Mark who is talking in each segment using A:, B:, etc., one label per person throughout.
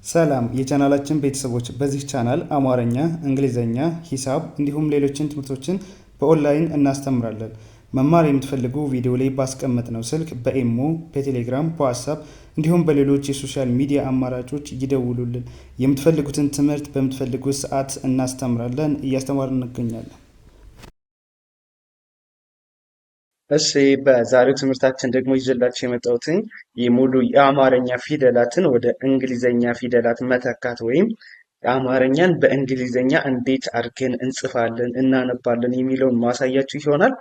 A: ሰላም የቻናላችን ቤተሰቦች፣ በዚህ ቻናል አማርኛ፣ እንግሊዘኛ፣ ሂሳብ እንዲሁም ሌሎችን ትምህርቶችን በኦንላይን እናስተምራለን። መማር የምትፈልጉ ቪዲዮ ላይ ባስቀመጥነው ስልክ በኢሞ፣ በቴሌግራም፣ በዋትስአፕ እንዲሁም በሌሎች የሶሻል ሚዲያ አማራጮች ይደውሉልን። የምትፈልጉትን ትምህርት በምትፈልጉት ሰዓት እናስተምራለን፣ እያስተማርን እንገኛለን። እሺ በዛሬው ትምህርታችን ደግሞ ይዤላችሁ የመጣሁት የሙሉ የአማርኛ ፊደላትን ወደ እንግሊዘኛ ፊደላት መተካት ወይም የአማርኛን በእንግሊዘኛ እንዴት አድርገን እንጽፋለን እናነባለን የሚለውን ማሳያችሁ ይሆናል።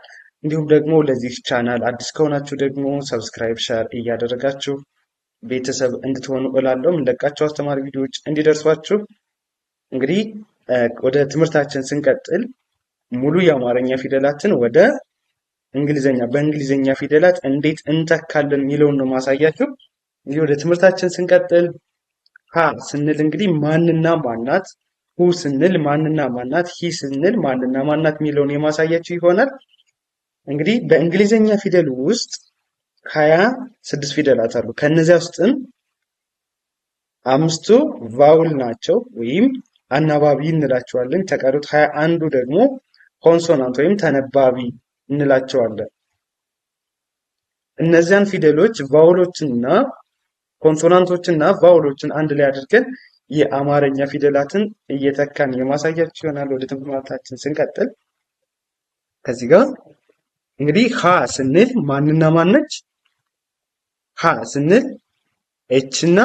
A: እንዲሁም ደግሞ ለዚህ ቻናል አዲስ ከሆናችሁ ደግሞ ሰብስክራይብ፣ ሼር እያደረጋችሁ ቤተሰብ እንድትሆኑ እላለሁ። የምንለቃቸው አስተማሪ ቪዲዮዎች እንዲደርሷችሁ። እንግዲህ ወደ ትምህርታችን ስንቀጥል ሙሉ የአማርኛ ፊደላትን ወደ እንግሊዘኛ በእንግሊዘኛ ፊደላት እንዴት እንተካለን የሚለውን ነው ማሳያችሁ። እንግዲህ ወደ ትምህርታችን ስንቀጥል ሀ ስንል እንግዲህ ማንና ማናት፣ ሁ ስንል ማንና ማናት፣ ሂ ስንል ማንና ማናት የሚለውን የማሳያችሁ ይሆናል። እንግዲህ በእንግሊዘኛ ፊደል ውስጥ 26 ፊደላት አሉ። ከነዚያ ውስጥም አምስቱ ቫውል ናቸው ወይም አናባቢ እንላቸዋለን። ተቀሩት 21ዱ ደግሞ ኮንሶናንት ወይም ተነባቢ እንላቸዋለን። እነዚያን ፊደሎች ቫውሎችንና ኮንሶናንቶችንና ቫውሎችን አንድ ላይ አድርገን የአማርኛ ፊደላትን እየተካን የማሳያችሁ ይሆናል። ወደ ትምህርታችን ስንቀጥል ከዚህ ጋር እንግዲህ ሀ ስንል ማንና ማነች? ሀ ስንል ኤች እና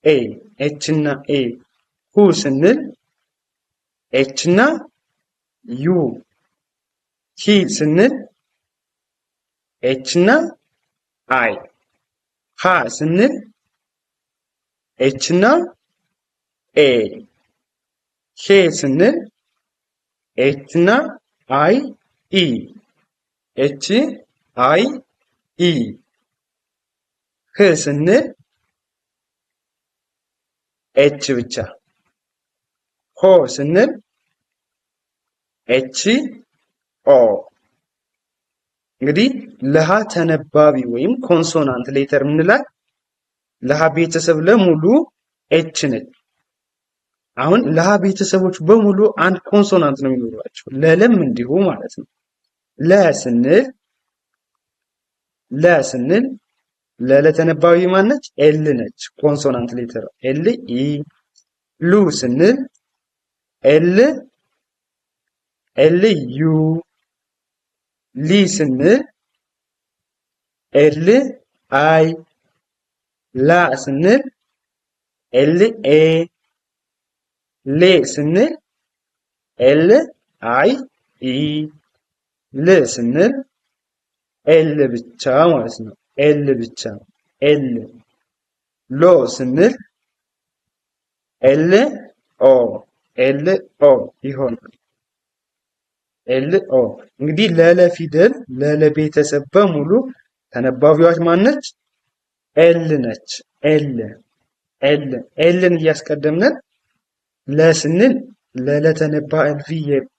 A: ኤ፣ ኤች እና ኤ። ሁ ስንል ኤች እና ዩ። ሂ ስንል ኤች እና አይ። ሃ ስንል ኤች እና ኤ። ሄ ስንል ኤች እና አይ ኢ፣ ኤች አይ ኢ። ህ ስንል ኤች ብቻ። ሆ ስንል ኤች ኦ። እንግዲህ ለሃ ተነባቢ ወይም ኮንሶናንት ሌተር ምንላል? ለሃ ቤተሰብ ለሙሉ ኤች ነች። አሁን ለሃ ቤተሰቦች በሙሉ አንድ ኮንሶናንት ነው የሚኖራቸው፣ ለለም እንዲሁ ማለት ነው። ለ ስንል ለለ ተነባቢ ማነች? ኤል ነች፣ ኮንሶናንት ሌተር ኤል ኢ። ሉ ስንል ኤል ዩ። ሊ ስንል ኤል አይ። ላ ስንል ኤል ኤ። ሌ ስንል ኤል አይ ኢ። ል ስንል ኤል ብቻ ማለት ነው፣ ኤል ብቻ ኤል። ሎ ስንል ኤል ኦ፣ ኤል ኦ ይሆናል። ኤል ኦ። እንግዲህ ለለ ፊደል ለለ ቤተሰብ በሙሉ ተነባቢዋች ማነች? ኤል ነች። ኤልን እያስቀደምነን ለስንል ለለ ተነባቢ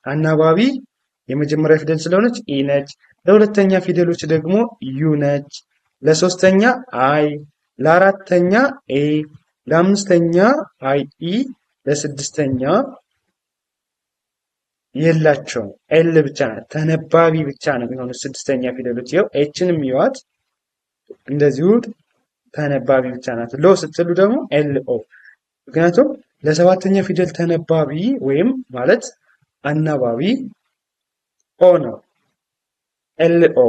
A: አናባቢ የመጀመሪያ ፊደል ስለሆነች ኢ ነች። ለሁለተኛ ፊደሎች ደግሞ ዩ ነች። ለሶስተኛ አይ፣ ለአራተኛ ኤ፣ ለአምስተኛ አይ ኢ፣ ለስድስተኛ የላቸውም ኤል ብቻ ናት። ተነባቢ ብቻ ነው የሚሆኑት ስድስተኛ ፊደሎች። ይኸው ኤችንም ይዋት እንደዚሁ ተነባቢ ብቻ ናት። ሎ ስትሉ ደግሞ ኤል ኦ። ምክንያቱም ለሰባተኛ ፊደል ተነባቢ ወይም ማለት አናባቢ ኦ ነው፣ ኤል ኦ።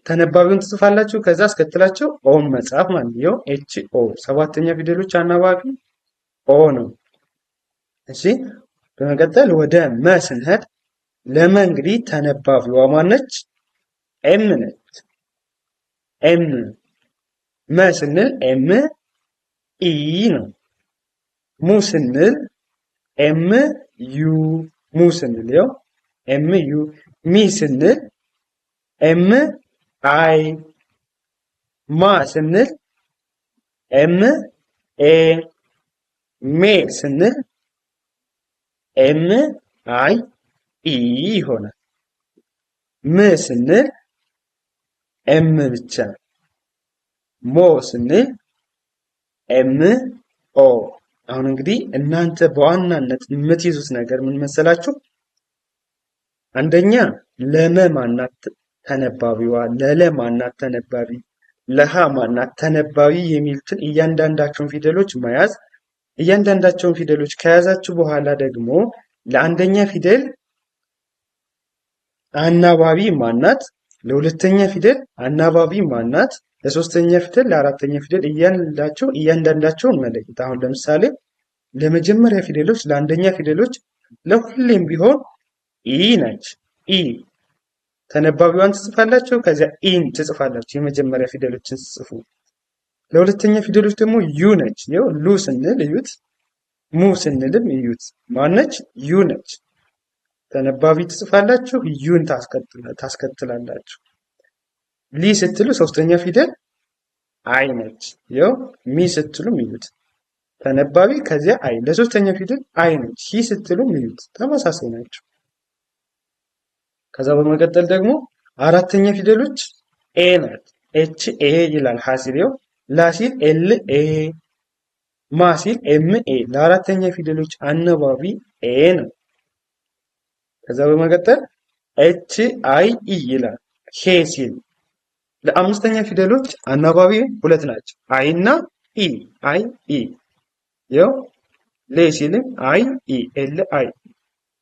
A: ተነባቢውን ትጽፋላችሁ፣ ከዛ አስከትላችሁ ኦን መጻፍ ማለት ነው። ኤች ኦ ሰባተኛ ፊደሎች አናባቢ ኦ ነው። እሺ በመቀጠል ወደ መ ስንሄድ ለመ እንግዲህ ተነባቢዋ ማነች? ኤም ነች። ኤም። መ ስንል ኤም ኢ ነው። ሙ ስንል ኤም ዩ፣ ሙ ስንል ያው ኤም ዩ። ሚ ስንል ኤም አይ። ማ ስንል ኤም ኤ። ሜ ስንል ኤም አይ ኢ ይሆናል። ም ስንል ኤም ብቻ። ሞ ስንል ኤም ኦ። አሁን እንግዲህ እናንተ በዋናነት የምትይዙት ነገር ምን መሰላችሁ? አንደኛ ለመ ማናት ተነባቢዋ፣ ለለ ማናት ተነባቢ፣ ለሃ ማናት ተነባቢ የሚሉትን እያንዳንዳቸውን ፊደሎች መያዝ። እያንዳንዳቸውን ፊደሎች ከያዛችሁ በኋላ ደግሞ ለአንደኛ ፊደል አናባቢ ማናት፣ ለሁለተኛ ፊደል አናባቢ ማናት፣ ለሶስተኛ ፊደል፣ ለአራተኛ ፊደል እያንዳንዳቸውን መለየት። አሁን ለምሳሌ ለመጀመሪያ ፊደሎች ለአንደኛ ፊደሎች ለሁሌም ቢሆን ኢ ነች። ኢ ተነባቢዋን ትጽፋላችሁ፣ ከዚያ ኢን ትጽፋላችሁ የመጀመሪያ ፊደሎችን ትጽፉ። ለሁለተኛ ፊደሎች ደግሞ ዩ ነች። ይኸው ሉ ስንል እዩት፣ ሙ ስንልም እዩት። ማነች? ዩ ነች። ተነባቢ ትጽፋላችሁ፣ ዩን ታስከትላላችሁ። ሊ ስትሉ ሶስተኛ ፊደል አይ ነች። ይኸው ሚ ስትሉም እዩት፣ ተነባቢ ከዚያ አይ፣ ለሶስተኛ ፊደል አይ ነች። ሂ ስትሉም እዩት፣ ተመሳሳይ ናቸው። ከዛ በመቀጠል ደግሞ አራተኛ ፊደሎች ኤ ናት። ኤች ኤ ይላል ሀሲል። ይኸው ላሲል ኤል ኤ፣ ማሲል ኤም ኤ። ለአራተኛ ፊደሎች አነባቢ ኤ ነው። ከዛ በመቀጠል ኤች አይ ኢ ይላል ሄ ሲል። ለአምስተኛ ፊደሎች አናባቢ ሁለት ናቸው፣ አይ እና ኢ። አይ ኢ። ይኸው ሌ ሲልም አይ ኢ ኤል አይ፣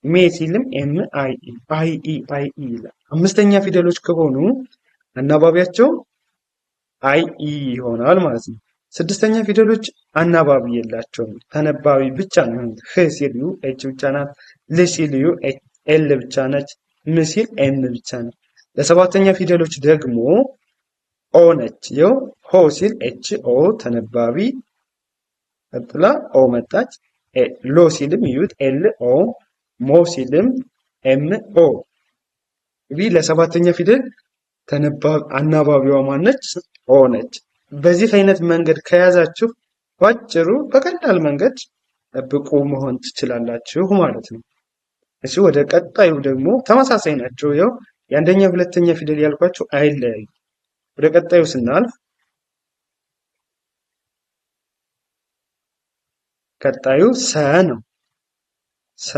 A: ሜ ሲልም ኤም አይ ኢ አይ ኢ አይ ኢ ይላል። አምስተኛ ፊደሎች ከሆኑ አናባቢያቸው አይ ኢ ይሆናል ማለት ነው። ስድስተኛ ፊደሎች አናባቢ የላቸውም፣ ተነባቢ ብቻ ነው። ህ ሲል ዩ ኤች ብቻ ናት። ል ሲል ዩ ኤል ብቻ ነች። ም ሲል ኤም ብቻ ነው። ለሰባተኛ ፊደሎች ደግሞ ኦ ነች። ይኸው ሆ ሲል ኤች ኦ ተነባቢ፣ ቀጥላ ኦ መጣች። ሎ ሲልም ዩት ኤል ኦ፣ ሞ ሲልም ኤም ኦ። እንግዲህ ለሰባተኛ ፊደል አናባቢዋ ማነች? ኦ ነች። በዚህ አይነት መንገድ ከያዛችሁ ባጭሩ በቀላል መንገድ ብቁ መሆን ትችላላችሁ ማለት ነው። እሺ ወደ ቀጣዩ ደግሞ ተመሳሳይ ናቸው። ያው የአንደኛ ሁለተኛ ፊደል ያልኳቸው አይለያዩ። ወደ ቀጣዩ ስናልፍ ቀጣዩ ሰ ነው። ሰ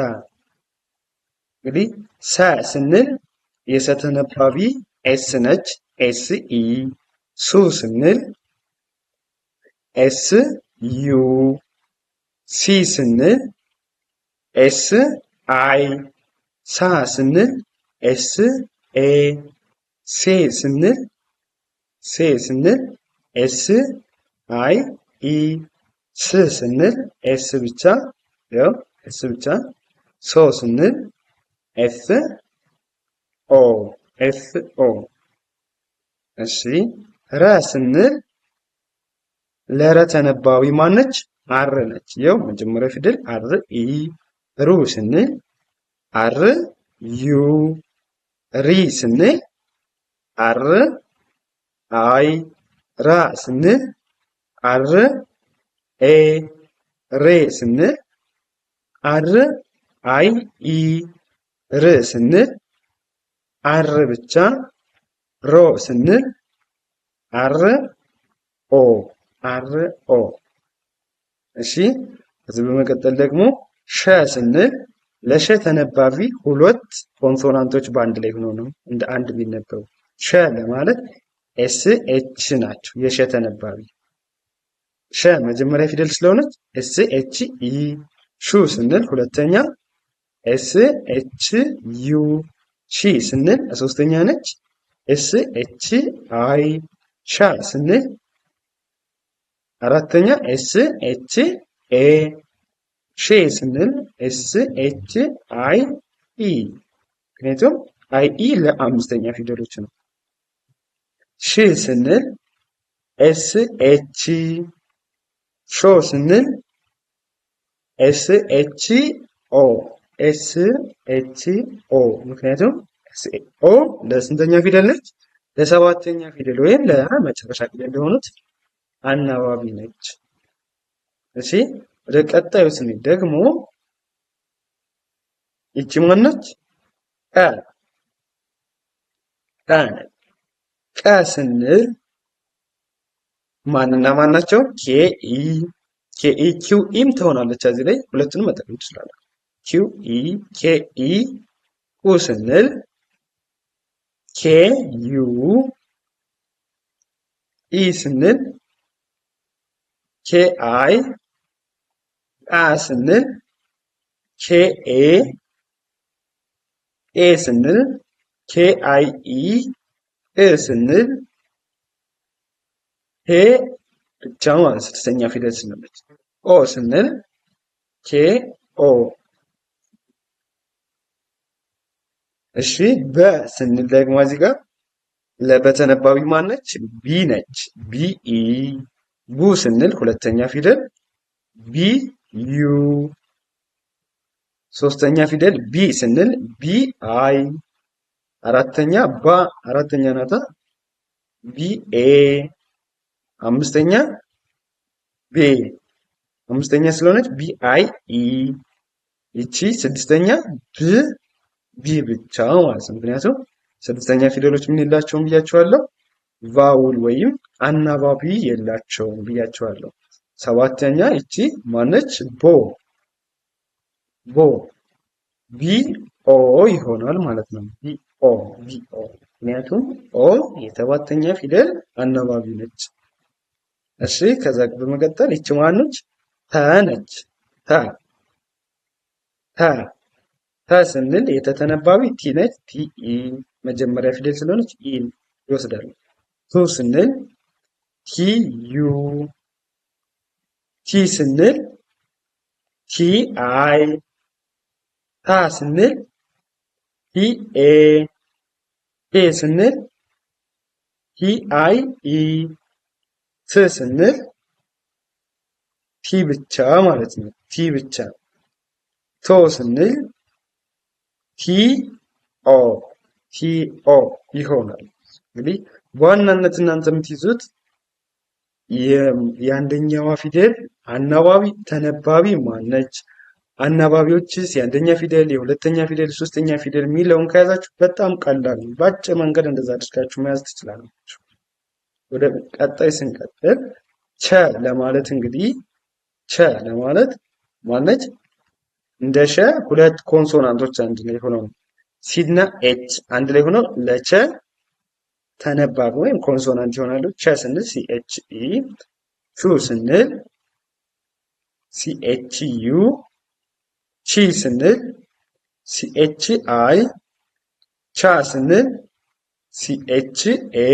A: እንግዲህ ሰ ስንል የሰ ተነባቢ ኤስ ነች። ኤስ ኢ። ሱ ስንል ኤስ ዩ። ሲ ስንል ኤስ አይ። ሳ ስንል ኤስ ኤ። ሴ ስንል ኤስ አይ ኢ። ስ ስንል ኤስ ብቻ፣ ያው ኤስ ብቻ። ሶ ስንል ኤፍ ኦ ኤፍ ኦ። እሺ ረ ስንል ለረ ተነባቢ ማነች? አር ነች። ያው መጀመሪያ ፊደል አር ኢ። ሩ ስንል አር ዩ። ሪ ስንል አር አይ። ራ ስንል አር ኤ። ሬ ስንል አር አይ ኢ። ር ስንል አር ብቻ። ሮ ስንል አር ኦ አር ኦ። እሺ ከዚህ በመቀጠል ደግሞ ሸ ስንል ለሸ ተነባቢ ሁለት ኮንሶናንቶች በአንድ ላይ ሆኖ ነው እንደ አንድ የሚነበቡ። ሸ ለማለት ኤስ ኤች ናቸው የሸ ተነባቢ። ሸ መጀመሪያ ፊደል ስለሆነች ኤስ ኤች ኢ። ሹ ስንል ሁለተኛ ኤስ ኤች ዩ። ሺ ስንል ሶስተኛ ነች ኤስ ኤች አይ። ሻ ስንል አራተኛ ኤስ ኤች ኤ። ሼ ስንል ኤስ ኤች አይ ኢ፣ ምክንያቱም አይ ኢ ለአምስተኛ ፊደሎች ነው። ሽ ስንል ኤስ ኤች። ሾ ስንል ኤስ ኤች ኦ ኤስ ኤች ኦ፣ ምክንያቱም ኦ ለስንተኛ ፊደል ነች? ለሰባተኛ ፊደል ወይም ለመጨረሻ ፊደል ለሆኑት አናባቢ ነች። እሺ ወደ ቀጣዩ ስንል ደግሞ ይቺ ማነች? ቀ ነች። ቀ ስንል ማንና ማን ናቸው? ኬኢ ኪው ኢም ትሆናለች። እዚህ ላይ ሁለቱንም መጠቀም እንችላለን። ኪው ኢ ኬኢ ኡ ስንል ኬ ዩ ኢ ስንል ኬ አይ አ ስንል ኬ ኤ ስንል ኬ አይ ኢ እ ስንል ሄ ብቻ ማለት ስድስተኛ ፊደል ስለሆነች ኦ ስንል ኬ ኦ። እሺ በ ስንል ደግሞ እዚህ ጋር ለበተነባቢ ማነች? ቢ ነች። ቢ ኢ ቡ ስንል ሁለተኛ ፊደል ቢ ዩ ሶስተኛ ፊደል ቢ ስንል ቢ አይ አራተኛ አራተኛ ናታ ቢ ኤ አምስተኛ ቤ አምስተኛ ስለሆነች ቢ አይ ኢ ይቺ ስድስተኛ ቢ ብቻ ማለት ነው። ምክንያቱም ስድስተኛ ፊደሎች ምን የላቸውም ብያቸዋለሁ? ቫውል ወይም አናባቢ የላቸውም ብያቸዋለሁ። ሰባተኛ ይቺ ማነች? ቦ ቢ ኦ ይሆናል ማለት ነው። ቢ ኦ ምክንያቱም ኦ የሰባተኛ ፊደል አናባቢ ነች። እሺ ከዛ በመቀጠል ይቺ ማነች? ተ ነች። ተ ስንል የተተነባቢ ቲ ነች። ቲ ኢ መጀመሪያ ፊደል ስለሆነች ኢን ይወስዳሉ። ቱ ስንል ቲ ዩ ቲ ስንል ቲ አይ ታ ስንል ቲ ኤ ኤ ስንል ቲ አይ ኢ ት ስንል ቲ ብቻ ማለት ነው። ቲ ብቻ ቶ ስንል ቲ ኦ ይሆናል። እንግዲህ በዋናነት እናንተ የምትይዙት የአንደኛዋ ፊደል አናባቢ ተነባቢ ማነች? አናባቢዎችስ የአንደኛ ፊደል፣ የሁለተኛ ፊደል፣ የሶስተኛ ፊደል የሚለውን ከያዛችሁ በጣም ቀላል ነው። በአጭር መንገድ እንደዛ አድርጋችሁ መያዝ ትችላላችሁ። ወደ ቀጣይ ስንቀጥል ቸ ለማለት እንግዲህ ቸ ለማለት ማነች? እንደ ሸ ሁለት ኮንሶናንቶች አንድ ላይ ሆነው ሲና ኤች አንድ ላይ ሆነው ለቸ ተነባቢ ወይም ኮንሶናንት ይሆናሉ። ቸ ስንል ሲኤች ኢ፣ ቹ ስንል ሲኤች ዩ፣ ቺ ስንል ሲኤች አይ፣ ቻ ስንል ሲኤች ኤ፣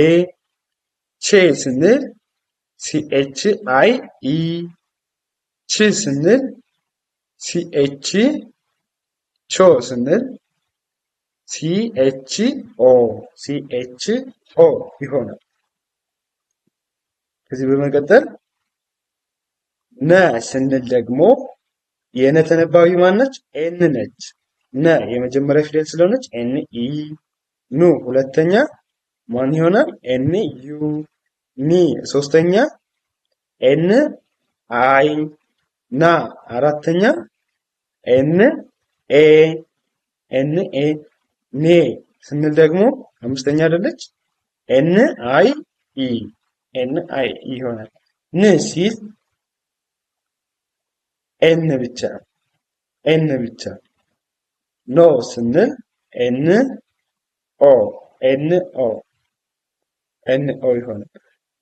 A: ቼ ስንል ሲኤች አይ ኢ፣ ች ስንል ሲኤች ቾ ስንል ሲኤች ኦ ይሆናል። ከዚህ በመቀጠል ነ ስንል ደግሞ የነ ተነባቢ ማነች? ኤን ነች። ነ የመጀመሪያ ፊደል ስለሆነች ኤን ኢ፣ ኑ ሁለተኛ ማን ይሆናል? ኤን ዩ፣ ኒ ሶስተኛ ኤን አይ፣ ና አራተኛ ኤን ኤ ኔ ስንል ደግሞ አምስተኛ አይደለች? ኤን አይ ኢ ይሆናል። ን ሲል ኤን ብቻ ኖ ስንል ኤን ኦ ይሆናል።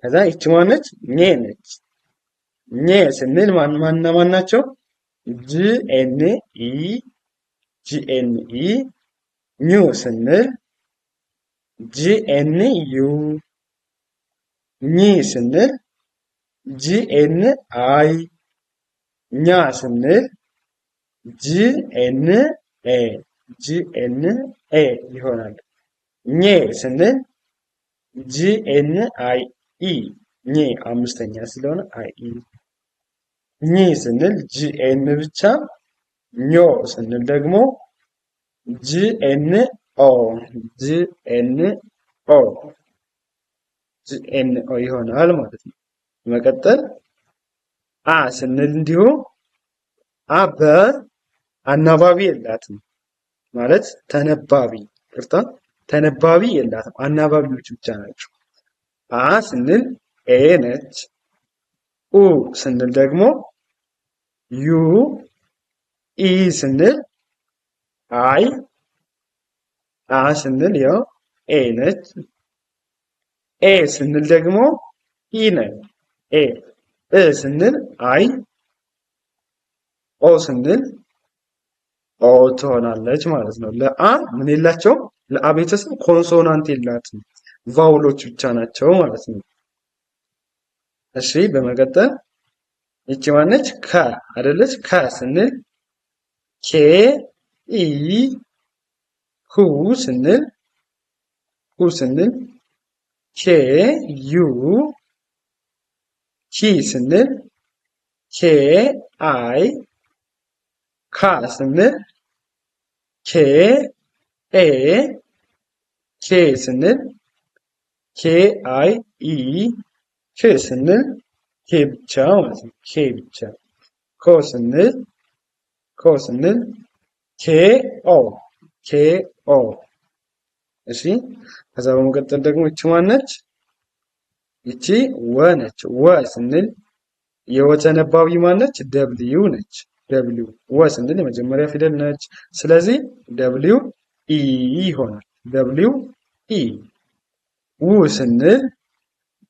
A: ከዛ ይቺ ማነች? ኘ ነች። ኘ ስንል ማንና ማን ናቸው? ጂኤን ኢ ኙ ስንል ጂኤን ዩ፣ ኚ ስንል ጂኤን አይ፣ ኛ ስንል ጂኤን ኤ ይሆናል። ኘ ስንል ጂኤን አይ ኢ፣ ኘ አምስተኛ ስለሆነ አይ ኢ። ኚ ስንል ጂኤን ብቻ፣ ኞ ስንል ደግሞ ጂኤን ኦ ይሆናል ማለት ነው። መቀጠል አ ስንል እንዲሁ አ በአናባቢ የላትም ማለት ተነባቢ የላትም፣ አናባቢዎች ብቻ ናቸው። አ ስንል ኤ ነች። ኡ ስንል ደግሞ ዩ፣ ኢ ስንል አይ፣ አ ስንል ያው ኤ ነች። ኤ ስንል ደግሞ ኢ ነው። ኤ እ ስንል አይ፣ ኦ ስንል ኦ ትሆናለች ማለት ነው። ለአ ምን የላቸውም? ለአ ቤተሰብ ኮንሶናንት የላትም፣ ቫውሎች ብቻ ናቸው ማለት ነው። እሺ በመቀጠል ይቺ ማነች? ከ አይደለች? ከ ስንል ኬ ኢ ሁ ስንል ኬ ዩ ኪ ስንል ኬ አይ ካ ስንል ኬ ኤ ኬ ስንል ኬ አይ ኢ ክ ስንል ኬ ብቻ ማለት ነው። ኬ ብቻ ኮ ስንል ኬ ኦ ኬ ኦ። እሺ ከዛ በመቀጠል ደግሞ እቺ ማነች? ይቺ ወ ነች። ወ ስንል የወ ተነባቢ ማነች? ደብሊው ነች። ደብሊው ወ ስንል የመጀመሪያ ፊደል ነች። ስለዚህ ደብሊው ኢ ይሆናል። ደብሊው ኢ። ው ስንል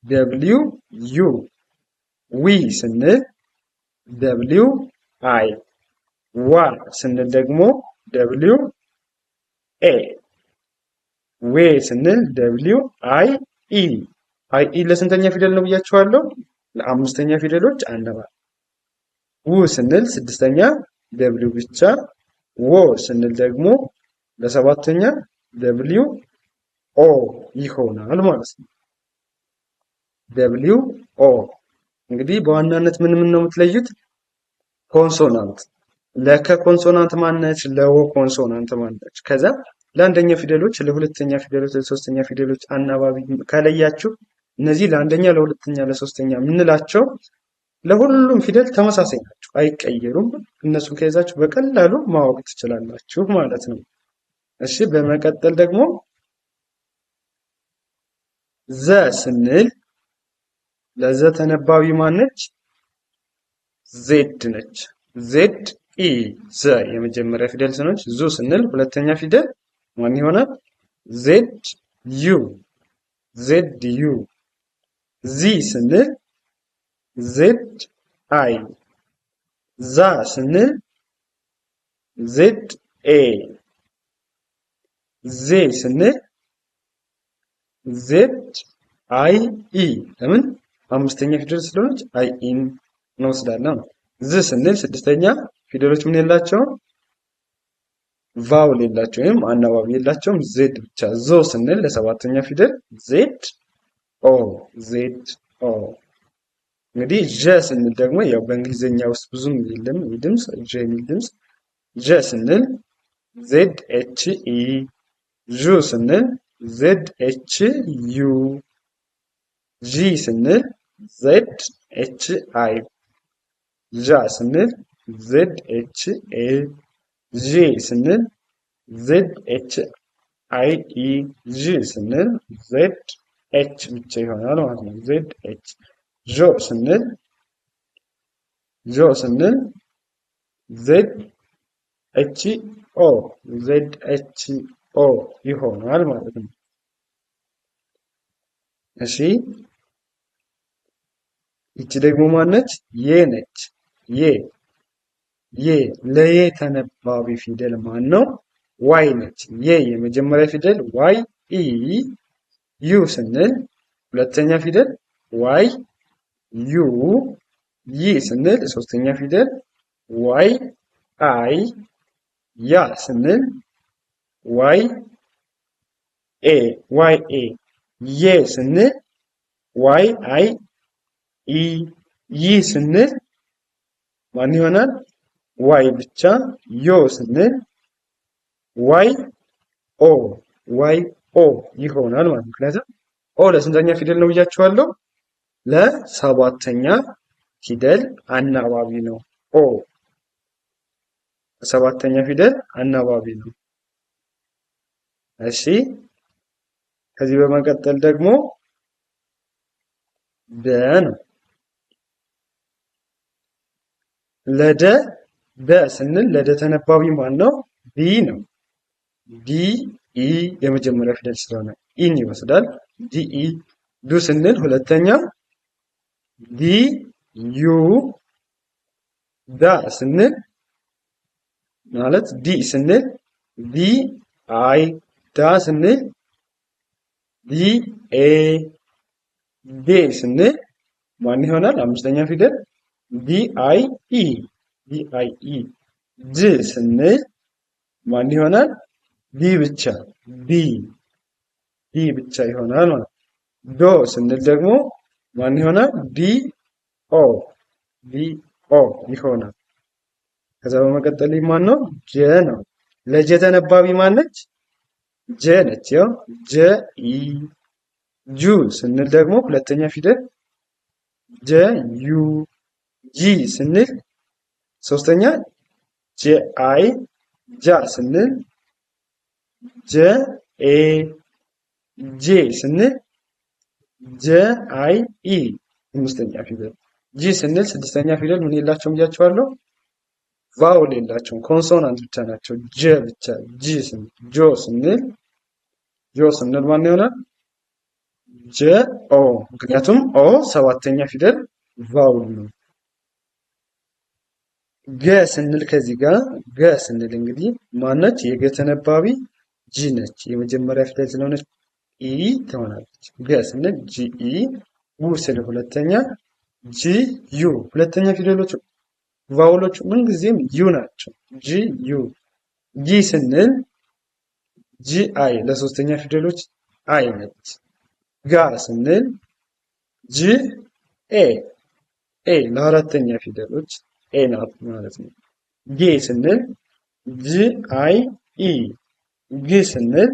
A: ደብሊው ዩ። ዊ ስንል ደብሊው አይ። ዋ ስንል ደግሞ ደብሊው ኤ። ዌ ስንል ደብሊው አይ ኢ። አይ ኢ ለስንተኛ ፊደል ነው ብያችኋለሁ? ለአምስተኛ ፊደሎች አነባል። ው ስንል ስድስተኛ ደብሊው ብቻ። ዎ ስንል ደግሞ ለሰባተኛ ደብሊው ኦ ይሆናል ማለት ነው። ደብሊው ኦ። እንግዲህ በዋናነት ምን ነው የምትለዩት? ኮንሶናንት። ለከ ኮንሶናንት ማነች? ለወ ኮንሶናንት ማነች? ከዛ ለአንደኛ ፊደሎች፣ ለሁለተኛ ፊደሎች፣ ለሶስተኛ ፊደሎች አናባቢ ከለያችሁ እነዚህ ለአንደኛ፣ ለሁለተኛ፣ ለሶስተኛ የምንላቸው ለሁሉም ፊደል ተመሳሳይ ናቸው፣ አይቀየሩም። እነሱን ከያዛችሁ በቀላሉ ማወቅ ትችላላችሁ ማለት ነው። እሺ በመቀጠል ደግሞ ዘ ስንል ለዘ ተነባቢ ማነች? ዜድ ነች። ዜድ ኢ ዘ የመጀመሪያ ፊደል ስኖች። ዙ ስንል ሁለተኛ ፊደል ማን ይሆናል? ዜድ ዩ። ዜድ ዩ። ዚ ስንል ዜድ አይ። ዛ ስንል ዜድ ኤ። ዜ ስንል ዜድ አይ ኢ። ለምን? አምስተኛ ፊደል ስለሆነች አይ ኢን እንወስዳለን። ዝ ስንል ስድስተኛ ፊደሎች ምን የላቸውም? ቫውል የላቸው ወይም አናባቢ የላቸውም፣ ዜድ ብቻ። ዞ ስንል ለሰባተኛ ፊደል ዜድ ኦ። ዜድ ኦ። እንግዲህ ዠ ስንል ደግሞ ያው በእንግሊዝኛ ውስጥ ብዙም የለም ድምፅ ዠ የሚል ድምፅ። ዠ ስንል ዜድ ኤች ኢ። ዡ ስንል ዜድ ኤች ዩ። ዢ ስንል ዜድ ኤች አይ። ዣ ስንል ዜድ ኤች ኤ። ዤ ስንል ዜድ ኤች አይ ኢ። ዥ ስንል ዜድ ኤች ብቻ ይሆናል ማለት ነው። ዜድ ኤች። ዦ ስንል ዜድ ኤች ኦ። ዜድ ኤች ኦ ይሆናል ማለት ነው። እሺ ይቺ ደግሞ ማነች? የ ነች። የ ለየ ተነባቢ ፊደል ማን ነው? ዋይ ነች። የ የመጀመሪያ ፊደል ዋይ ኢ። ዩ ስንል ሁለተኛ ፊደል ዋይ ዩ። ይ ስንል ሶስተኛ ፊደል ዋይ አይ። ያ ስንል ዋይ ኤ። የ ስንል ዋይ አይ ኢ። ይ ስንል ማን ይሆናል? ዋይ ብቻ። ዮ ስንል ዋይ ኦ ይሆናል ማለት ነው። ምክንያቱም ኦ ለስንተኛ ፊደል ነው ብያችኋለሁ? ለሰባተኛ ፊደል አናባቢ ነው። ኦ ሰባተኛ ፊደል አናባቢ ነው። እሺ ከዚህ በመቀጠል ደግሞ ደ ነው። ለደ ደ ስንል ለደ ተነባቢ ማን ነው? ዲ ነው። ዲ ኢ የመጀመሪያ ፊደል ስለሆነ ኢን ይወስዳል። ዲ ኢ ዱ ስንል ሁለተኛ ዲ ዩ ዳ ስንል ማለት ዲ ስንል ዲ አይ ዳ ስንል ዲ ኤ ዴ ስንል ማን ይሆናል? አምስተኛ ፊደል ዲ አይ ኢ ዲ አይ ኢ ድ ስንል ማን ይሆናል? ዲ ብቻ ዲ ዲ ብቻ ይሆናል ማለት። ዶ ስንል ደግሞ ማን ይሆናል? ዲ ኦ ዲ ኦ ይሆናል። ከዛ በመቀጠል ማን ነው? ጀ ነው። ለጀ ተነባቢ ማነች? ጀ ነች። ያው ጀ ኢ ጁ ስንል ደግሞ ሁለተኛ ፊደል ጀ ዩ ጂ ስንል ሶስተኛ ጀ አይ ጃ ስንል ጀ ኤ ጄ ስንል ጀ አይ ኢ አምስተኛ ፊደል ጂ ስንል ስድስተኛ ፊደል ምን የላቸውም ብያቸዋለሁ? ቫውል የላቸውም። ኮንሶናንት ብቻ ናቸው። ጀ ብቻ ጂ ስንል ጆ ስንል ማን ይሆናል? ጀ ኦ ምክንያቱም ኦ ሰባተኛ ፊደል ቫውል ነው። ገ ስንል ከዚህ ጋር ገ ስንል እንግዲህ ማነች? የገ ተነባቢ ጂ ነች። የመጀመሪያ ፊደል ስለሆነች ኢ ትሆናለች። ገ ስንል ጂ ኢ ው ስል ሁለተኛ ጂ ዩ ሁለተኛ ፊደሎች ቫውሎቹ ምንጊዜም ዩ ናቸው። ጂ ዩ ጂ ስንል ጂ አይ ለሶስተኛ ፊደሎች አይ ነች። ጋ ስንል ጂ ኤ ኤ ለአራተኛ ፊደሎች ኤ ናት ማለት ነው። ጌ ስንል ጂ አይ ኢ ግ ስንል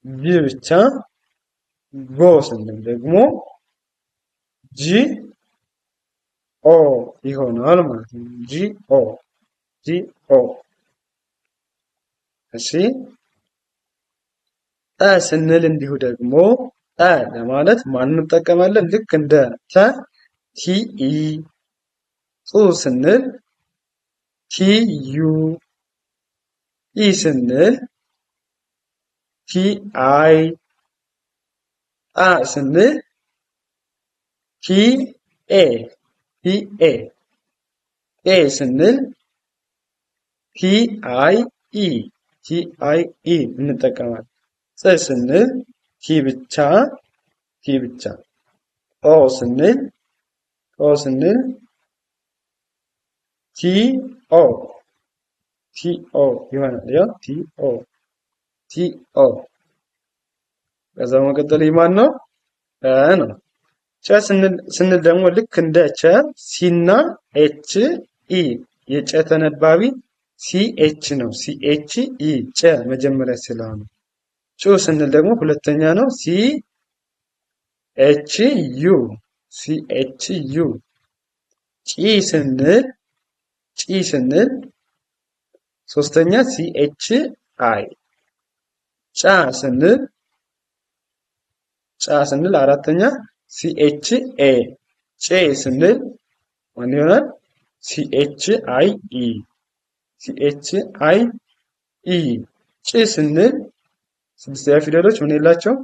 A: ጂ ብቻ ጎ ስንል ደግሞ ጂ ኦ ይሆናል ማለት ነው። ጂ ኦ ጂ ኦ። እሺ ጠ ስንል እንዲሁ ደግሞ ጠ ለማለት ማን እንጠቀማለን? ልክ እንደ ተ ቲ ኢ ጹ ስንል ቲ ዩ ኢ ስንል ቲ አይ ጣ ስንል ቲ ኤ ቲ ኤ ኤ ስንል ቲ አይ ኢ ቲ አይ ኢ እንጠቀማለን። ጽ ስንል ቲ ብቻ ኦ ስንል ቲ ኦ ይሆናል። ያው ቲ ኦ ከዛ መቀጠል ማን ነው? ነው። ጨ ስንል ደግሞ ልክ እንደ ቸ ሲና ኤች ኢ የጨ ተነባቢ ሲ ኤች ነው። ሲ ኤች ኢ ጨ መጀመሪያ ስለሆነ። ጩ ስንል ደግሞ ሁለተኛ ነው። ሲ ኤች ዩ ጪ ስንል ሶስተኛ ሲ ኤች አይ ጫ ስንል አራተኛ ሲ ኤች ኤ ጬ ስንል ማን ይሆናል? ሲ ኤች አይ ኢ ጭ ስንል ስድስተኛ ፊደሎች ምን የላቸውም?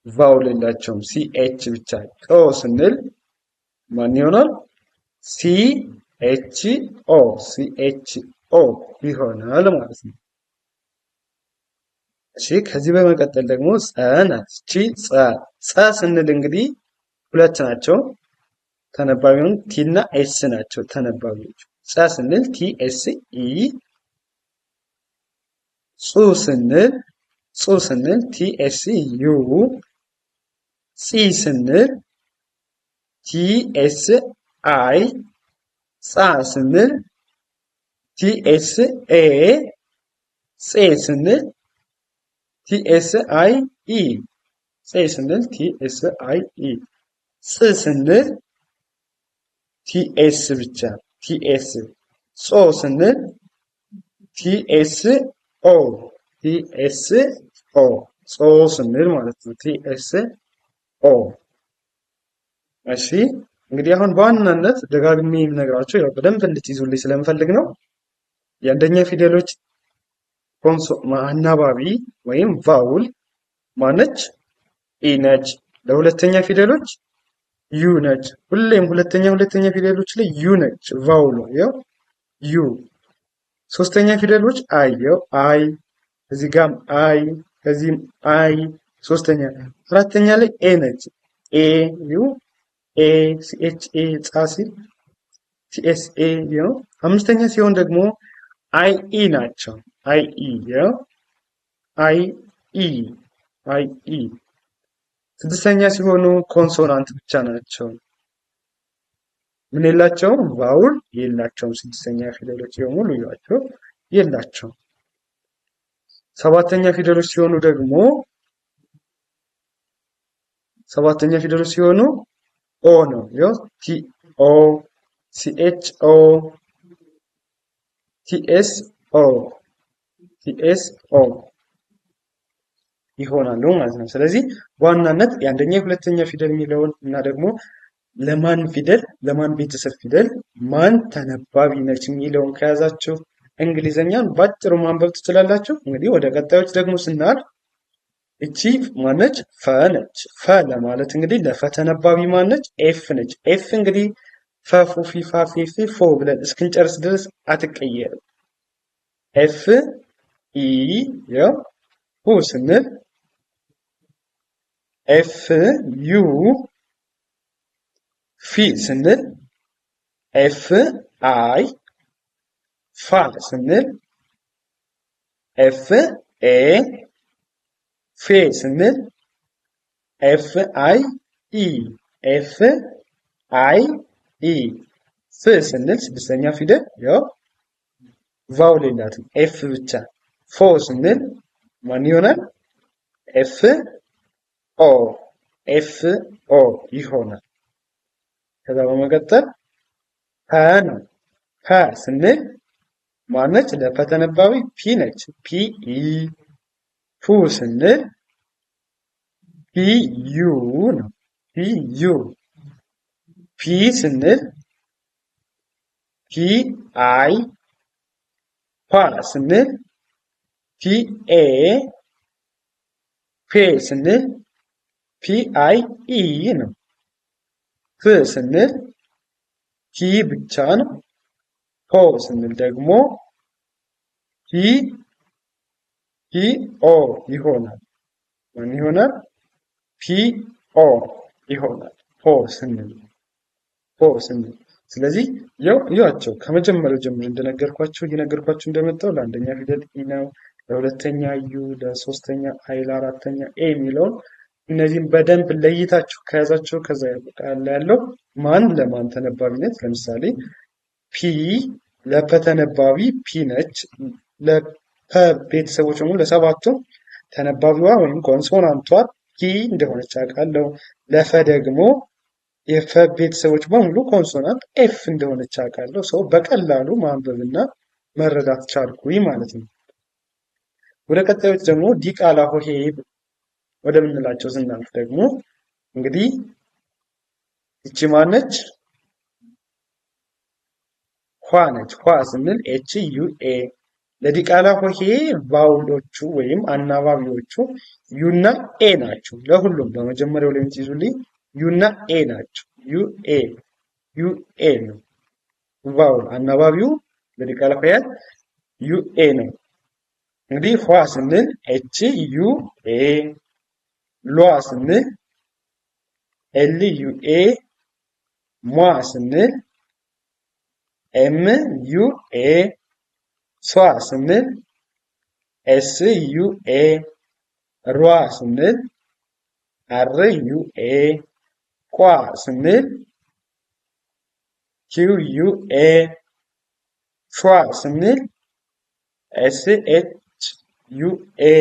A: ቫውል የላቸውም። ሲ ኤች ብቻ። ጦ ስንል ማን ይሆናል? ሲ ኤች ኦ ይሆናል ማለት ነው። እሺ ከዚህ በመቀጠል ደግሞ ጸ ናት። እቺ ጸ ስንል እንግዲህ ሁለት ናቸው ተነባቢውን ቲ እና ኤስ ናቸው ተነባቢዎች። ጸ ስንል ቲ ኤስ ኢ ጹ ስንል ቲ ኤስ ዩ ጺ ስንል ቲ ኤስ አይ ጻ ስንል ቲ ኤስ ኤ ጼ ስንል ቲ ኤስ አይ ኢ ጼ ስንል ቲ ኤስ አይ ኢ ጽ ስንል ቲ ኤስ ብቻ ቲ ኤስ ጾ ስንል ቲ ኤስ ኦ ጾ ስንል ማለት ነው። ቲ ኤስ ኦ። እሺ እንግዲህ አሁን በዋናነት ደጋግሜ የምነግራቸው ያው በደንብ እንድትይዙልኝ ስለምፈልግ ነው። የአንደኛ ፊደሎች አናባቢ ወይም ቫውል ማነች? ኢ ነች። ለሁለተኛ ፊደሎች ዩ ነች። ሁሌም ሁለተኛ ፊደሎች ላይ ዩ ነች ቫውሉ ያው ዩ። ሶስተኛ ፊደሎች አይ ያው አይ፣ እዚህ ጋም አይ፣ ከዚህም አይ። ሶስተኛ አራተኛ ላይ ኤ ነች ኤ ዩ ኤ ሲኤች ኤ ጻሲ ሲኤስ ኤ ያው። አምስተኛ ሲሆን ደግሞ አይ ኢ ናቸው አይ ኢ ያው አይ ኢ አይ ኢ። ስድስተኛ ሲሆኑ ኮንሶናንት ብቻ ናቸው። ምን የላቸውም? ቫውል የላቸውም። ስድስተኛ ፊደሎች የሙሉ ያቸው የላቸውም። ሰባተኛ ፊደሎች ሲሆኑ ደግሞ ኦ ነው። ያው ቲ ኦ ሲኤች ኦ ቲኤስ ኦ ቲኤስ ኦ ይሆናሉ ማለት ነው። ስለዚህ በዋናነት የአንደኛ የሁለተኛ ፊደል የሚለውን እና ደግሞ ለማን ቤተሰብ ፊደል ማን ተነባቢ ነች የሚለውን ከያዛችሁ እንግሊዘኛን ባጭሩ ማንበብ ትችላላችሁ። እንግዲህ ወደ ቀጣዮች ደግሞ ስናል እቺ ማነች? ፈ ነች። ፈ ለማለት እንግዲህ ለፈ ተነባቢ ማነች? ኤፍ ነች። ኤፍ እንግዲህ ፈ ፉ ፊ ፋ ፌ ፍ ፎ ብለን እስክንጨርስ ድረስ አትቀየርም። ኤፍ ኢ ያው ሁ ስንል ኤፍ ዩ ፊ ስንል ኤፍ አይ ፋ ስንል ኤፍ ኤ ፌ ስንል ኤፍ አይ ኢ ኤፍ አይ ኢ ፍ ስንል ስድስተኛ ፊደል ያው ቫውል የላትም ኤፍ ብቻ። ፎ ስንል ማን ይሆናል? ኤፍ ኦ ኤፍ ኦ ይሆናል። ከዛ በመቀጠል ፐ ነው። ፐ ስንል ማነች? ለፐ ተነባቢ ፒ ነች። ፒ ኢ። ፑ ስንል ፒ ዩ ነው። ፒ ዩ። ፒ ስንል ፒ አይ። ፓ ስንል ፒ ኤ። ፔ ስንል ፒ አይ ኢ ነው። ፍ ስንል ፒ ብቻ ነው። ፖ ስንል ደግሞ ፒ ኦ ይሆናል። ምን ይሆናል? ፒ ኦ ይሆናል። ፖ ስንል ስለዚህ ያቸው ከመጀመሪያው ጀምሮ እንደነገርኳችሁ እንደመጣው ለአንደኛ ፊደል ኢ ነው፣ ለሁለተኛ ዩ፣ ለሶስተኛ አይ፣ ለአራተኛ ኤ የሚለውን እነዚህም በደንብ ለይታችሁ ከያዛችሁ ከዛ ያለው ማን ለማን ተነባቢነት ለምሳሌ ፒ ለፐ ተነባቢ ፒ ነች። ለፐ ቤተሰቦች ደግሞ ለሰባቱ ተነባቢዋ ወይም ኮንሶናንቷ ፒ እንደሆነች አውቃለሁ። ለፈ ደግሞ የፈ ቤተሰቦች በሙሉ ኮንሶናንት ኤፍ እንደሆነች አውቃለሁ። ሰው በቀላሉ ማንበብና መረዳት ቻልኩኝ ማለት ነው። ወደ ቀጣዮች ደግሞ ዲቃላ ሆሄ ወደምንላቸው ስናልፍ ደግሞ እንግዲህ እቺ ማነች? ኋ ነች። ኋ ስንል ኤች ዩ ኤ። ለዲቃላ ሆሄ ቫውሎቹ ወይም አናባቢዎቹ ዩና ኤ ናቸው። ለሁሉም በመጀመሪያው ላይ የምትይዙልኝ ዩና ኤ ናቸው። ዩ ኤ ነው ቫውል። አናባቢው ለዲቃላ ሆሄያት ዩ ኤ ነው። እንግዲህ ኋ ስንል ኤች ዩ ኤ። ሏ ስንል ኤል ዩ ኤ። ሟ ስንል ኤም ዩ ኤ። ሷ ስንል ኤስ ዩ ኤ። ሯ ስንል አር ዩ ኤ። ቋ ስንል ኪው ዩ ኤ። ሿ ስንል ኤስ ኤች ዩ ኤ።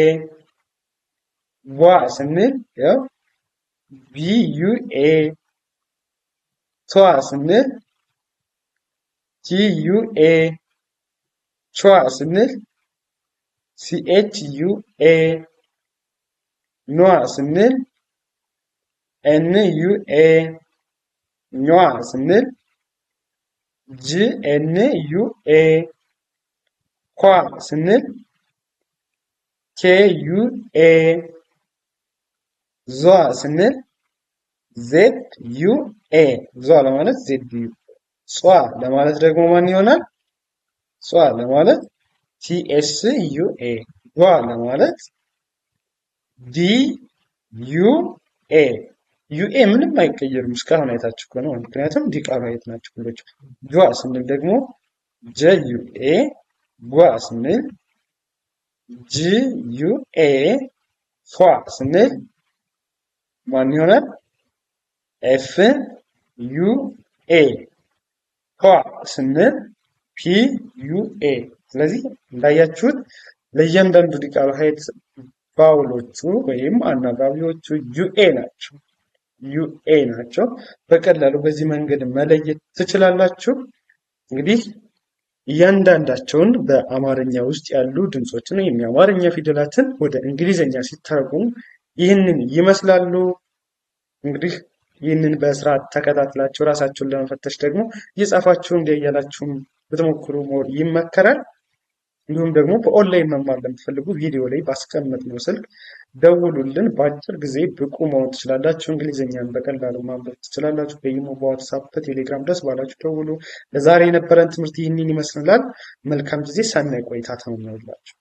A: ዋ ስንል ያው ቢ ዩ ኤ። ቷ ስንል ቲ ዩ ኤ። ቿ ስንል ሲ ኤች ዩ ኤ። ኗ ስንል ኤን ዩ ኤ። ኟ ስንል GNUA ኳ ስንል KUA ዟ ስንል ZUA ዟ ለማለት ZU ጿ ለማለት ደግሞ ማን ይሆናል? ጿ ለማለት TSUA ዷ ለማለት DUA ዩኤ ምንም አይቀየርም እስካሁን አይታችሁ ከሆነ ምክንያቱም ዲቃላይት ናቸው ሁሎች። ጇ ስንል ደግሞ JUA ጓ ስንል GUA ፏ ስንል ማን ይሆናል? FUA ፏ ስንል PUA። ስለዚህ እንዳያችሁት ለእያንዳንዱ ዲቃላይት ቫውሎቹ ወይም አናባቢዎቹ ዩኤ ናቸው። በቀላሉ በዚህ መንገድ መለየት ትችላላችሁ። እንግዲህ እያንዳንዳቸውን በአማርኛ ውስጥ ያሉ ድምጾችን ወይም የአማርኛ ፊደላትን ወደ እንግሊዘኛ ሲተረጉሙ ይህንን ይመስላሉ። እንግዲህ ይህንን በስርዓት ተከታትላችሁ ራሳችሁን ለመፈተሽ ደግሞ እየጻፋችሁ እንዲያያላችሁም ብትሞክሩ ይመከራል። እንዲሁም ደግሞ በኦንላይን መማር ለምትፈልጉ ቪዲዮ ላይ ባስቀመጥነው ስልክ ደውሉልን። በአጭር ጊዜ ብቁ መሆን ትችላላችሁ። እንግሊዝኛን በቀላሉ ማንበብ ትችላላችሁ። በኢሞ፣ በዋትሳፕ፣ በቴሌግራም ደስ ባላችሁ ደውሉ። ለዛሬ የነበረን ትምህርት ይህንን ይመስላል። መልካም ጊዜ፣ ሰናይ ቆይታ ተመኘሁላችሁ።